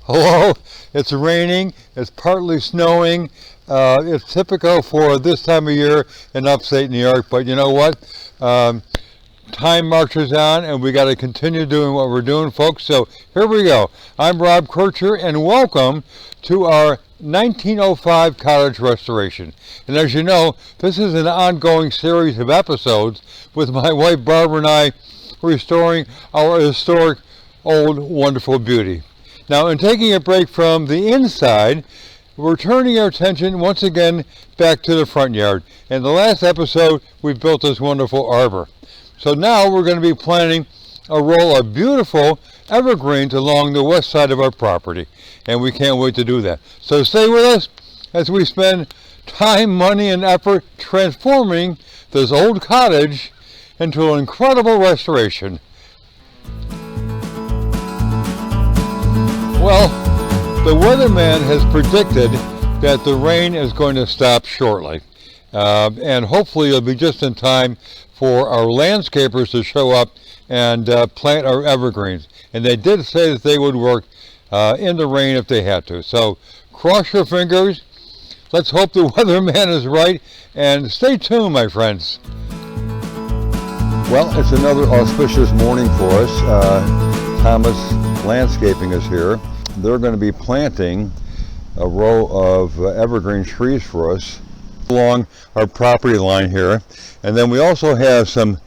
Hello, it's raining, it's partly snowing. It's typical for this time of year in upstate New York, but you know what? Time marches on and we got to continue doing what we're doing, folks. So here we go. I'm Rob Kircher and welcome to our 1905 cottage restoration. And as you know, this is an ongoing series of episodes with my wife Barbara and I restoring our historic old wonderful beauty. Now, in taking a break from the inside, we're turning our attention once again back to the front yard. In the last episode, we built this wonderful arbor. So now we're going to be planting a row of beautiful evergreens along the west side of our property. And we can't wait to do that. So stay with us as we spend time, money, and effort transforming this old cottage into an incredible restoration. Well, the weatherman has predicted that the rain is going to stop shortly. And hopefully it'll be just in time for our landscapers to show up and plant our evergreens. And they did say that they would work in the rain if they had to. So cross your fingers. Let's hope the weatherman is right. And stay tuned, my friends. Well, it's another auspicious morning for us. Thomas Landscaping is here. They're going to be planting a row of evergreen trees for us along our property line here. And then we also have some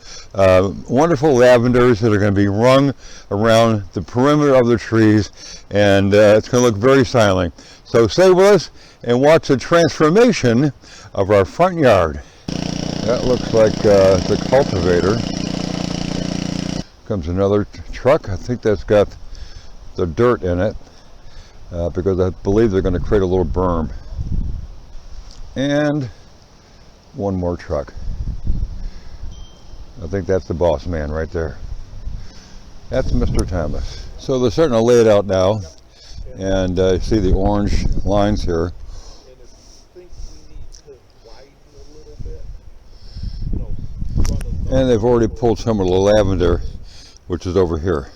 wonderful lavenders that are going to be rung around the perimeter of the trees, and it's going to look very styling. So stay with us and watch the transformation of our front yard. That looks like the cultivator. Comes another truck. I think that's got the dirt in it because I believe they're going to create a little berm. And one more truck. I think that's the boss man right there. That's Mr. Thomas. So they're starting to lay it out now, and you see the orange lines here. And they've already pulled some of the lavender, which is over here.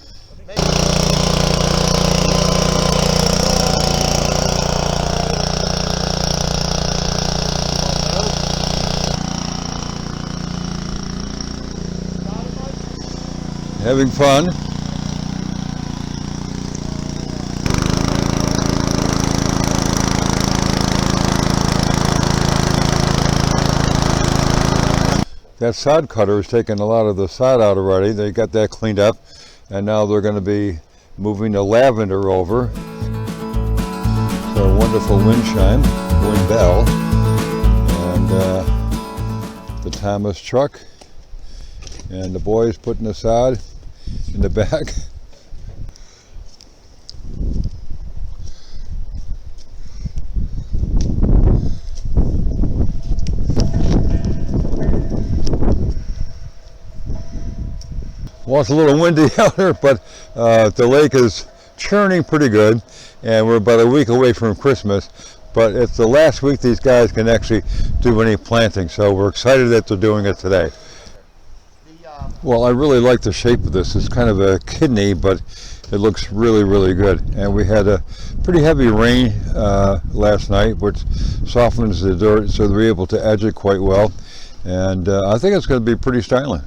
Having fun. That sod cutter has taken a lot of the sod out already. They got that cleaned up, and now they're going to be moving the lavender over. So a wonderful wind chime, wind bell, and the Thomas truck, and the boys putting the sod in the back. Well, it's a little windy out here, but the lake is churning pretty good, and we're about a week away from Christmas, but it's the last week these guys can actually do any planting, so we're excited that they're doing it today. Well, I really like the shape of this. It's kind of a kidney, but it looks really, really good. And we had a pretty heavy rain last night, which softens the dirt, so they're able to edge it quite well. And I think it's going to be pretty styling.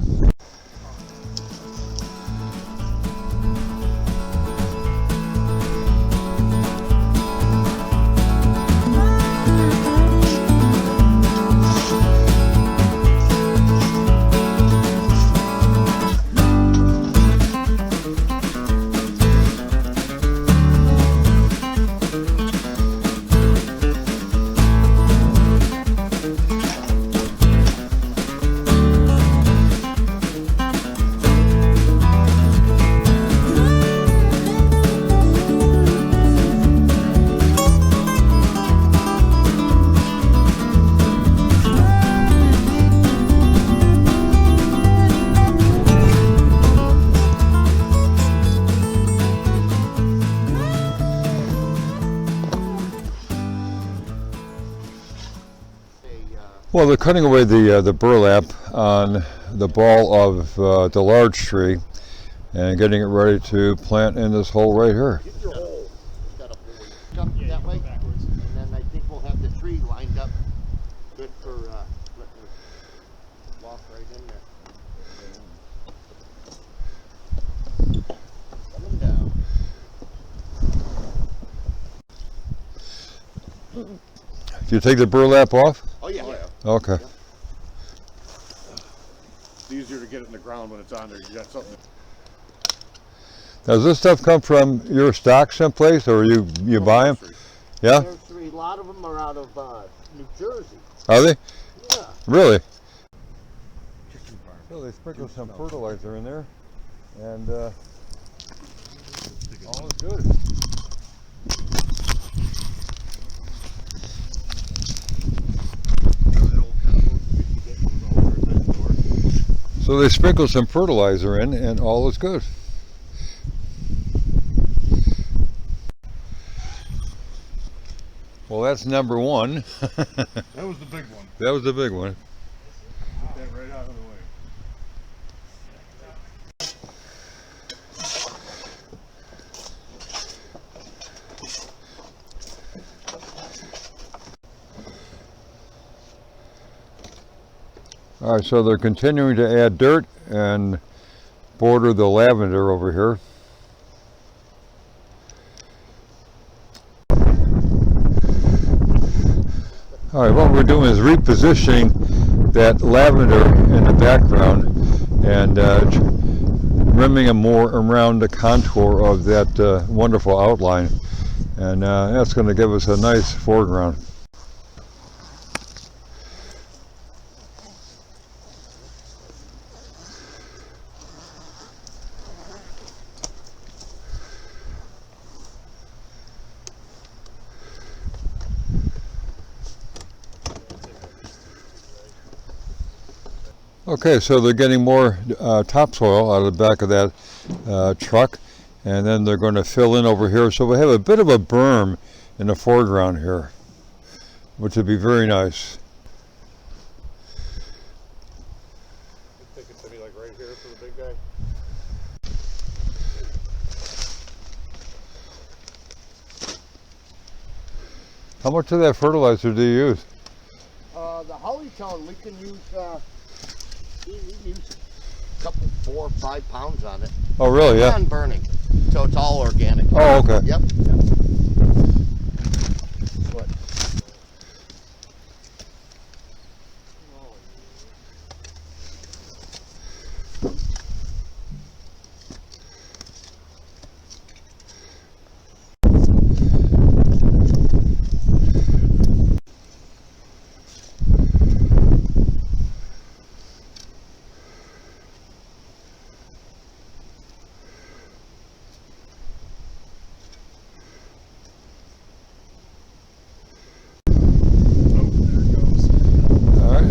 Well, they're cutting away the burlap on the ball of the large tree and getting it ready to plant in this hole right here. that way. And then I think we'll have the tree lined up good for letting her walk right in there. Coming down. Do you take the burlap off? Oh yeah. Okay. Yeah. It's easier to get it in the ground when it's on there. You got something. Does this stuff come from your stock someplace, or you buy them? Yeah. Nursery. A lot of them are out of New Jersey. Are they? Yeah. Really? So they sprinkle some fertilizer in there, and all is good. So they sprinkle some fertilizer in, and all is good. Well, that's number one. That was the big one. That was the big one. Get that right out of the way. All right, so they're continuing to add dirt and border the lavender over here. All right, what we're doing is repositioning that lavender in the background and rimming them more around the contour of that wonderful outline. And that's going to give us a nice foreground. Okay, so they're getting more topsoil out of the back of that truck, and then they're going to fill in over here. So we have a bit of a berm in the foreground here, which would be very nice. You think it's gonna be like right here for the big guy? How much of that fertilizer do you use? The Hollytone, we can use we use a couple, 4 or 5 pounds on it. Oh, really? Yeah. Non-burning, so it's all organic. Oh, okay. Yep. What?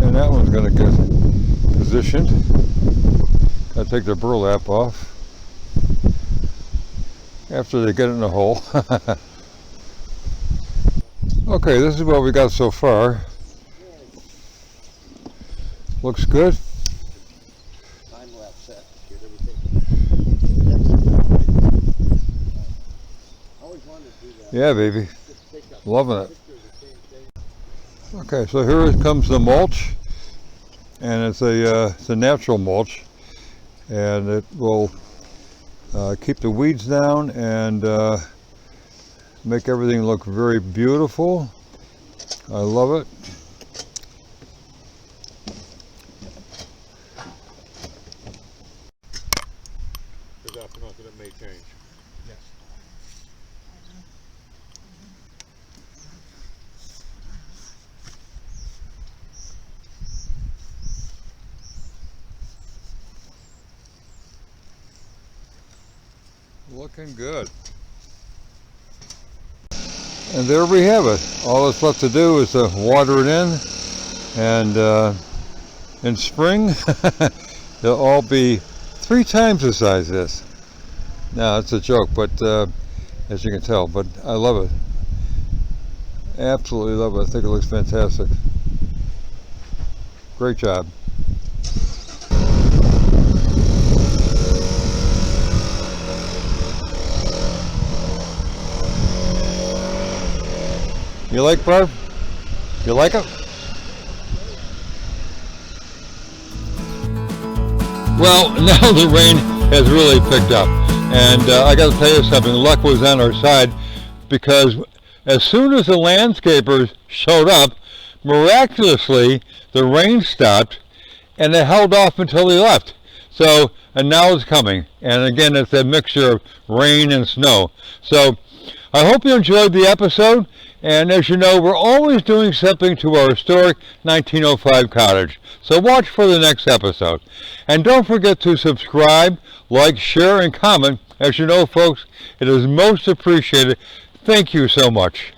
And that one's going to get positioned. I take the burlap off after they get it in the hole. Okay, this is what we got so far. Looks good. Time lapse set. Get everything. I always wanted to do that. Yeah, baby. Just take a Loving it. picture of the same thing. Okay, so here comes the mulch, and it's a natural mulch, and it will keep the weeds down and make everything look very beautiful. I love it. Because after nothing, it may change. Yes. Looking good. And there we have it. All that's left to do is to water it in, and in spring they'll all be 3 times the size of this. Now it's a joke, but as you can tell, but I love it. Absolutely love it. I think it looks fantastic. Great job. You like Barb? You like it? Well, now the rain has really picked up. And I got to tell you something, luck was on our side, because as soon as the landscapers showed up, miraculously the rain stopped and it held off until they left. So, and now it's coming. And again, it's a mixture of rain and snow. So, I hope you enjoyed the episode. And as you know, we're always doing something to our historic 1905 cottage. So watch for the next episode. And don't forget to subscribe, like, share, and comment. As you know, folks, it is most appreciated. Thank you so much.